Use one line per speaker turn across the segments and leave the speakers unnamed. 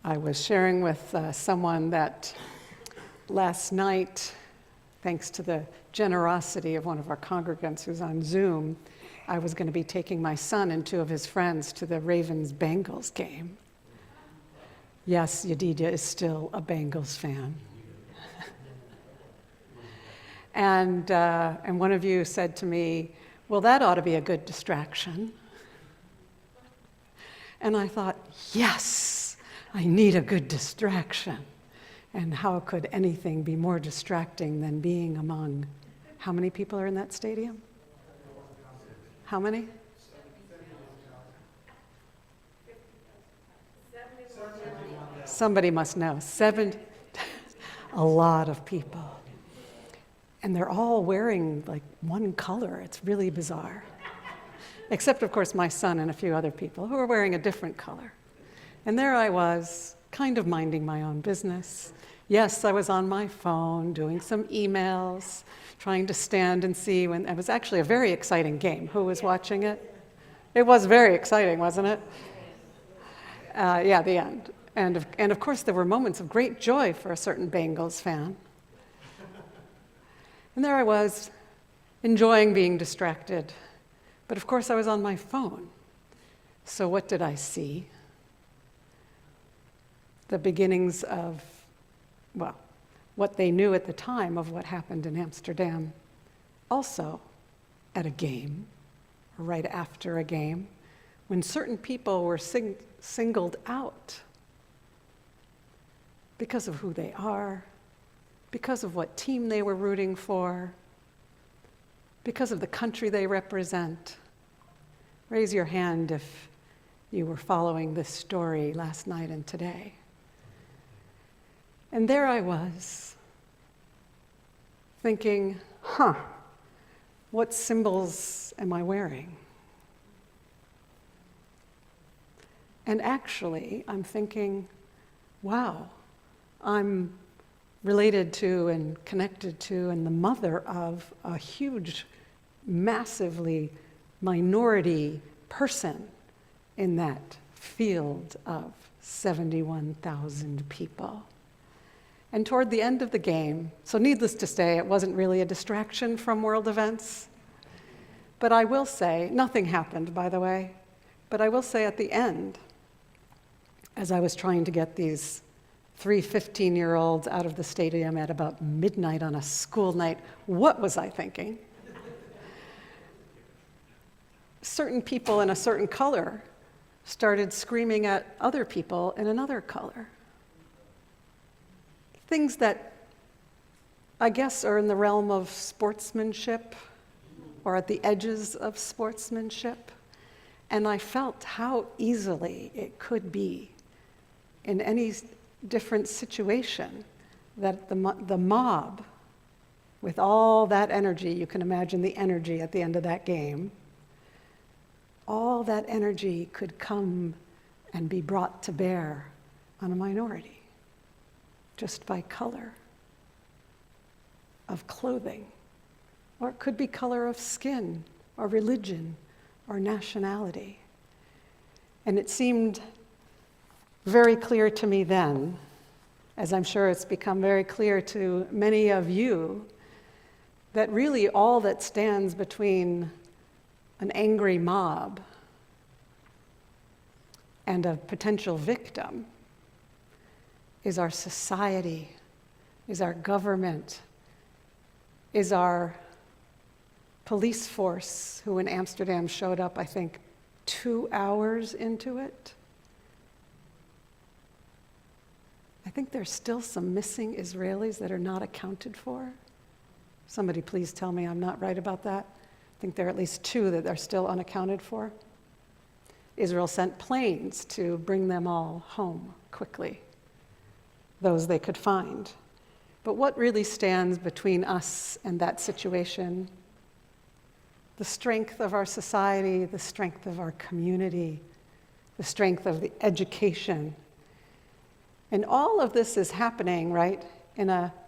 I was sharing with someone that last night, thanks to the generosity of one of our congregants who's on Zoom, I was going to be taking my son and two of his friends to the Ravens-Bengals game. Yes, Yedidia is still a Bengals fan. And one of you said to me, well, that ought to be a good distraction. And I thought, yes, I need a good distraction. And how could anything be more distracting than being among, how many people are in that stadium? How many? Somebody must know. A lot of people. And they're all wearing like one color. It's really bizarre. Except, of course, my son and a few other people who are wearing a different color. And there I was, kind of minding my own business. Yes, I was on my phone doing some emails, trying to stand and see when it was actually a very exciting game. Who was watching it? It was very exciting, wasn't it? Yeah, the end. And of course, there were moments of great joy for a certain Bengals fan. And there I was, enjoying being distracted. But of course, I was on my phone. So what did I see? The beginnings of, well, what they knew at the time of what happened in Amsterdam. Also at a game, or right after a game, when certain people were singled out because of who they are, because of what team they were rooting for, because of the country they represent. Raise your hand if you were following this story last night and today. And there I was, thinking, what symbols am I wearing? And actually, I'm thinking, wow, I'm related to and connected to and the mother of a huge, massively minority person in that field of 71,000 people. And toward the end of the game, so needless to say, it wasn't really a distraction from world events. But I will say, nothing happened, by the way, but I will say at the end, as I was trying to get these 3 15-year-olds out of the stadium at about midnight on a school night, what was I thinking? Certain people in a certain color started screaming at other people in another color. Things that I guess are in the realm of sportsmanship or at the edges of sportsmanship. And I felt how easily it could be in any different situation that the mob, with all that energy, you can imagine the energy at the end of that game, all that energy could come and be brought to bear on a minority just by color of clothing, or it could be color of skin or religion or nationality. And it seemed very clear to me then, as I'm sure it's become very clear to many of you, that really all that stands between an angry mob and a potential victim is our society, is our government, is our police force, who in Amsterdam showed up, I think, 2 hours into it. I think there's still some missing Israelis that are not accounted for. Somebody please tell me I'm not right about that. I think there are at least 2 that are still unaccounted for. Israel sent planes to bring them all home quickly, those they could find. But what really stands between us and that situation? The strength of our society, the strength of our community, the strength of the education. And all of this is happening, right,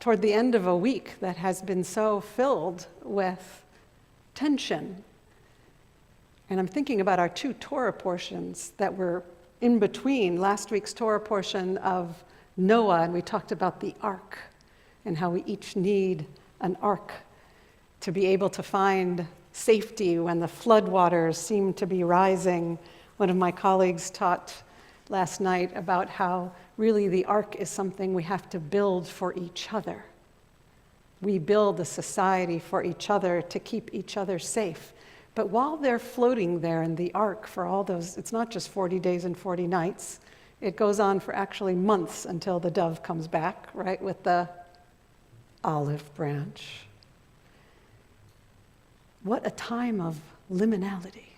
toward the end of a week that has been so filled with tension. And I'm thinking about our 2 Torah portions that were in between last week's Torah portion of Noah, and we talked about the ark and how we each need an ark to be able to find safety when the floodwaters seem to be rising. One of my colleagues taught last night about how really the ark is something we have to build for each other. We build a society for each other to keep each other safe. But while they're floating there in the ark for all those, it's not just 40 days and 40 nights, it goes on for actually months until the dove comes back, right, with the olive branch. What a time of liminality.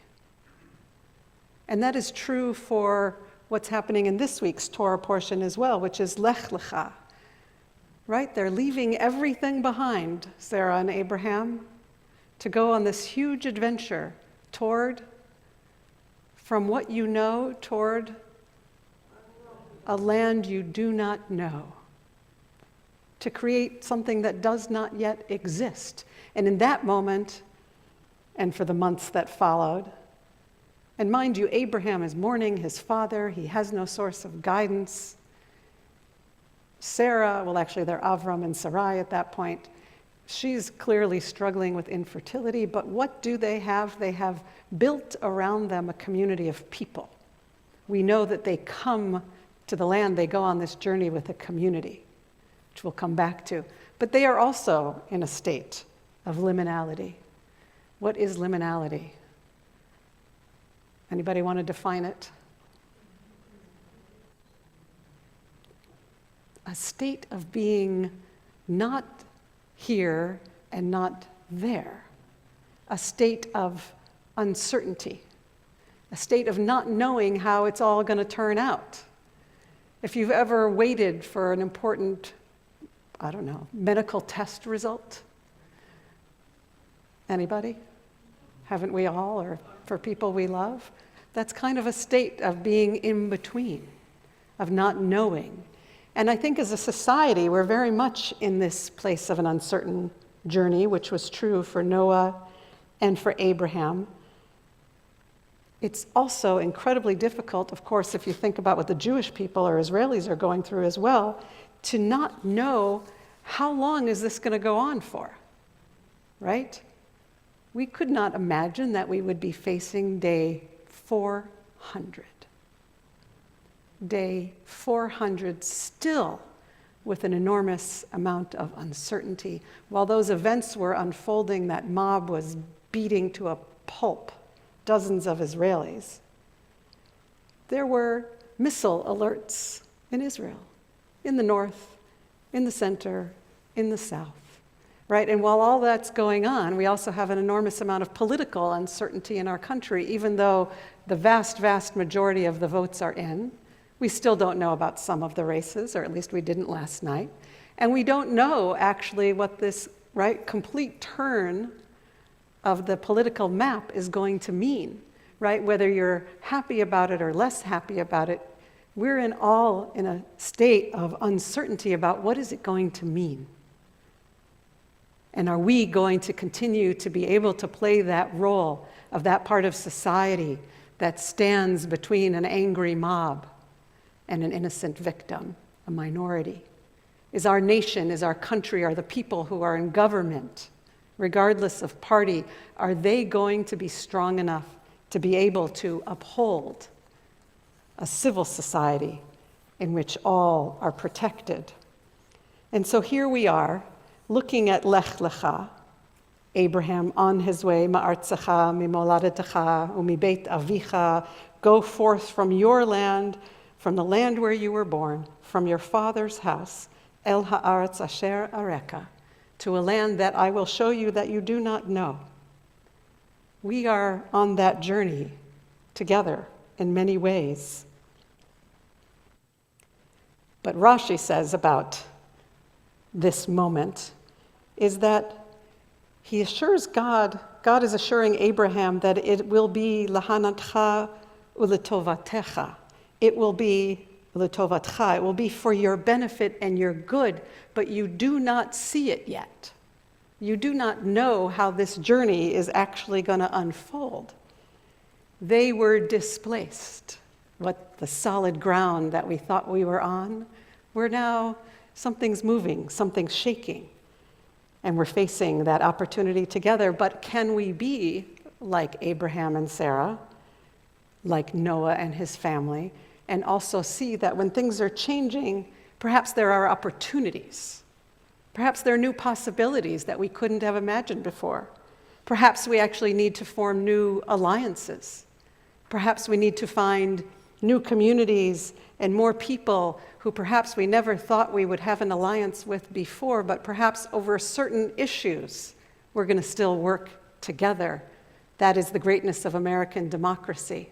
And that is true for what's happening in this week's Torah portion as well, which is Lech Lecha. Right? They're leaving everything behind, Sarah and Abraham, to go on this huge adventure from what you know, toward a land you do not know, to create something that does not yet exist. And in that moment, and for the months that followed, and mind you, Abraham is mourning his father. He has no source of guidance. Sarah, well, actually, they're Avram and Sarai at that point. She's clearly struggling with infertility, but what do they have? They have built around them a community of people. We know that they come to the land, they go on this journey with a community, which we'll come back to. But they are also in a state of liminality. What is liminality? Anybody want to define it? A state of being not here and not there. A state of uncertainty. A state of not knowing how it's all going to turn out. If you've ever waited for an important, medical test result. Anybody? Haven't we all, or for people we love? That's kind of a state of being in between, of not knowing. And I think as a society, we're very much in this place of an uncertain journey, which was true for Noah and for Abraham. It's also incredibly difficult, of course, if you think about what the Jewish people or Israelis are going through as well, to not know how long is this going to go on for, right? We could not imagine that we would be facing day 400. Day 400 still with an enormous amount of uncertainty. While those events were unfolding, that mob was beating to a pulp dozens of Israelis. There were missile alerts in Israel, in the north, in the center, in the south. Right? And while all that's going on, we also have an enormous amount of political uncertainty in our country, even though the vast, vast majority of the votes are in. We still don't know about some of the races, or at least we didn't last night. And we don't know actually what this, complete turn of the political map is going to mean, right? Whether you're happy about it or less happy about it, we're all in a state of uncertainty about what is it going to mean. And are we going to continue to be able to play that role of that part of society that stands between an angry mob and an innocent victim, a minority? Is our nation, is our country, are the people who are in government, regardless of party, are they going to be strong enough to be able to uphold a civil society in which all are protected? And so here we are, looking at Lech Lecha, Abraham on his way, Ma'artzecha, Mimoladetecha, Umibeit Avicha, go forth from your land, from the land where you were born, from your father's house, El Haaretz Asher Areka, to a land that I will show you that you do not know. We are on that journey together in many ways. But Rashi says about this moment is that he assures God is assuring Abraham that it will be lahanatcha uletovatecha. It will be letovatcha. It will be for your benefit and your good, but you do not see it yet. You do not know how this journey is actually going to unfold. They were displaced. what the solid ground that we thought we were on, we're now, something's moving, something's shaking. And we're facing that opportunity together. But can we be like Abraham and Sarah, like Noah and his family, and also see that when things are changing, perhaps there are opportunities. Perhaps there are new possibilities that we couldn't have imagined before. Perhaps we actually need to form new alliances. Perhaps we need to find new communities and more people who perhaps we never thought we would have an alliance with before, but perhaps over certain issues, we're going to still work together. That is the greatness of American democracy,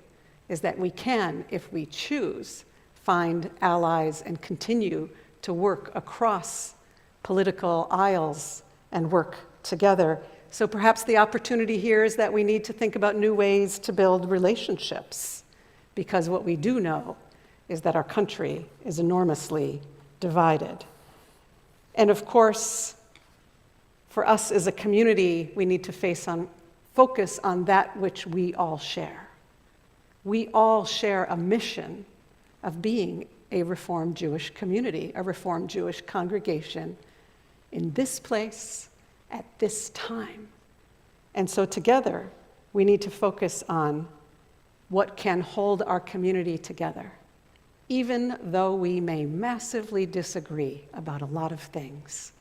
is that we can, if we choose, find allies and continue to work across political aisles and work together. So perhaps the opportunity here is that we need to think about new ways to build relationships, because what we do know is that our country is enormously divided. And of course, for us as a community, we need to focus on that which we all share. We all share a mission of being a Reformed Jewish community, a Reformed Jewish congregation in this place at this time. And so together, we need to focus on what can hold our community together, even though we may massively disagree about a lot of things.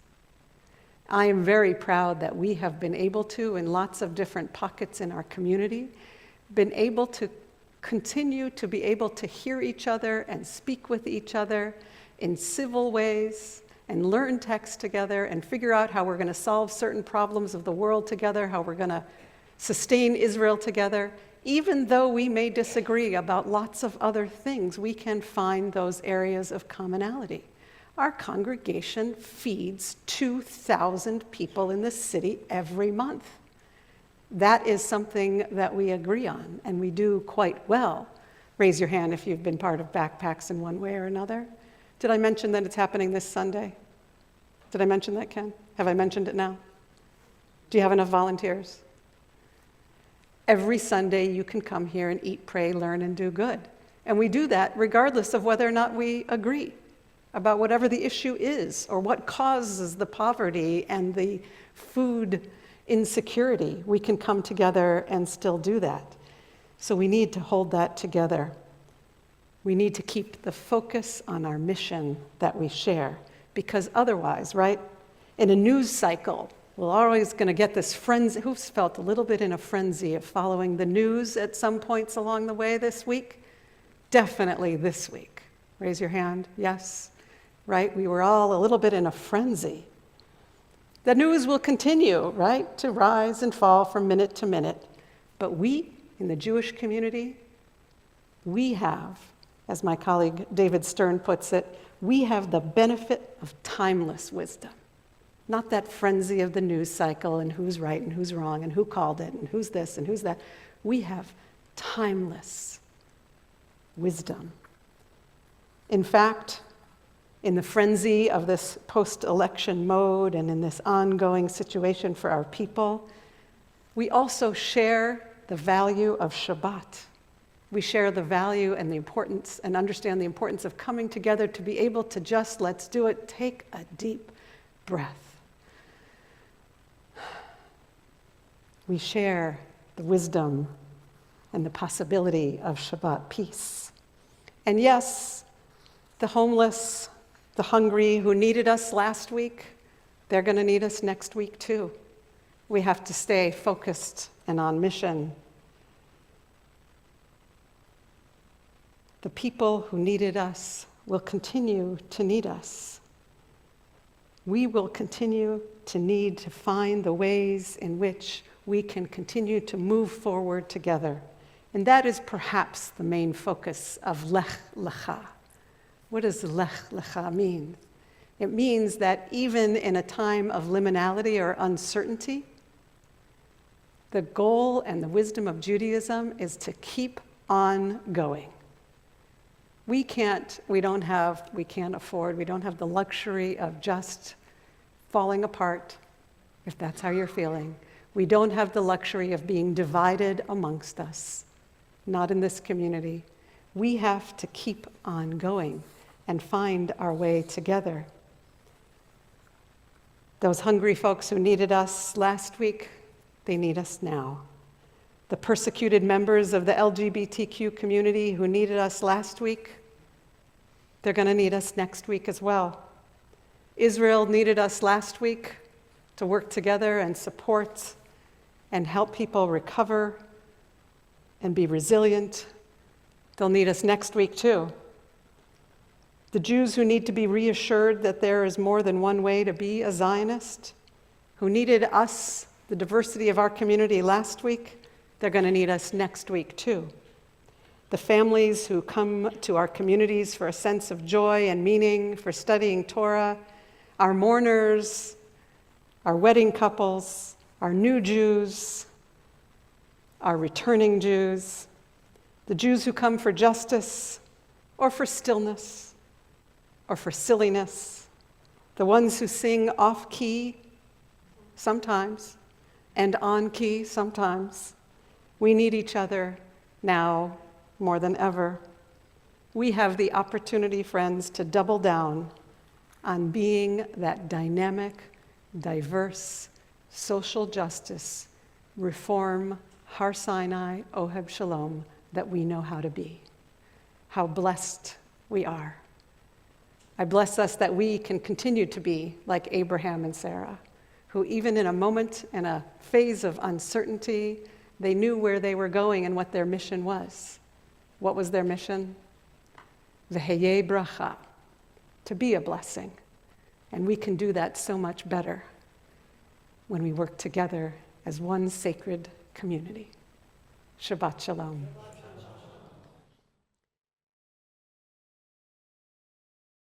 I am very proud that we have been able to, in lots of different pockets in our community, been able to continue to be able to hear each other and speak with each other in civil ways and learn text together and figure out how we're going to solve certain problems of the world together, how we're going to sustain Israel together. Even though we may disagree about lots of other things, we can find those areas of commonality. Our congregation feeds 2,000 people in this city every month. That is something that we agree on, and we do quite well. Raise your hand if you've been part of Backpacks in one way or another. Did I mention that it's happening this Sunday? Did I mention that, Ken? Have I mentioned it now? Do you have enough volunteers? Every Sunday you can come here and eat, pray, learn, and do good. And we do that regardless of whether or not we agree about whatever the issue is or what causes the poverty and the food insecurity. We can come together and still do that. So we need to hold that together. We need to keep the focus on our mission that we share, because otherwise, right, in a news cycle, we're always going to get this frenzy. Who's felt a little bit in a frenzy of following the news at some points along the way this week? Definitely this week. Raise your hand. Yes. Right? We were all a little bit in a frenzy. The news will continue, right, to rise and fall from minute to minute. But we, in the Jewish community, we have, as my colleague David Stern puts it, we have the benefit of timeless wisdom. Not that frenzy of the news cycle and who's right and who's wrong and who called it and who's this and who's that. We have timeless wisdom. In fact, in the frenzy of this post-election mode and in this ongoing situation for our people, we also share the value of Shabbat. We share the value and the importance and understand the importance of coming together to be able to just, let's do it, take a deep breath. We share the wisdom and the possibility of Shabbat peace. And yes, the homeless, the hungry who needed us last week, they're going to need us next week too. We have to stay focused and on mission. The people who needed us will continue to need us. We will continue to need to find the ways in which we can continue to move forward together. And that is perhaps the main focus of Lech Lecha. What does Lech Lecha mean? It means that even in a time of liminality or uncertainty, the goal and the wisdom of Judaism is to keep on going. We can't afford, we don't have the luxury of just falling apart, if that's how you're feeling. We don't have the luxury of being divided amongst us, not in this community. We have to keep on going and find our way together. Those hungry folks who needed us last week, they need us now. The persecuted members of the LGBTQ community who needed us last week, they're going to need us next week as well. Israel needed us last week to work together and support and help people recover and be resilient. They'll need us next week too. The Jews who need to be reassured that there is more than one way to be a Zionist, who needed us, the diversity of our community last week, they're going to need us next week too. The families who come to our communities for a sense of joy and meaning, for studying Torah, our mourners, our wedding couples, our new Jews, our returning Jews, the Jews who come for justice or for stillness or for silliness, the ones who sing off-key sometimes and on-key sometimes. We need each other now more than ever. We have the opportunity, friends, to double down on being that dynamic, diverse, social justice, reform, Har Sinai, Oheb Shalom, that we know how to be. How blessed we are. I bless us that we can continue to be like Abraham and Sarah, who even in a moment, in a phase of uncertainty, they knew where they were going and what their mission was. What was their mission? V'heyeh bracha, to be a blessing. And we can do that so much better when we work together as one sacred community. Shabbat Shalom.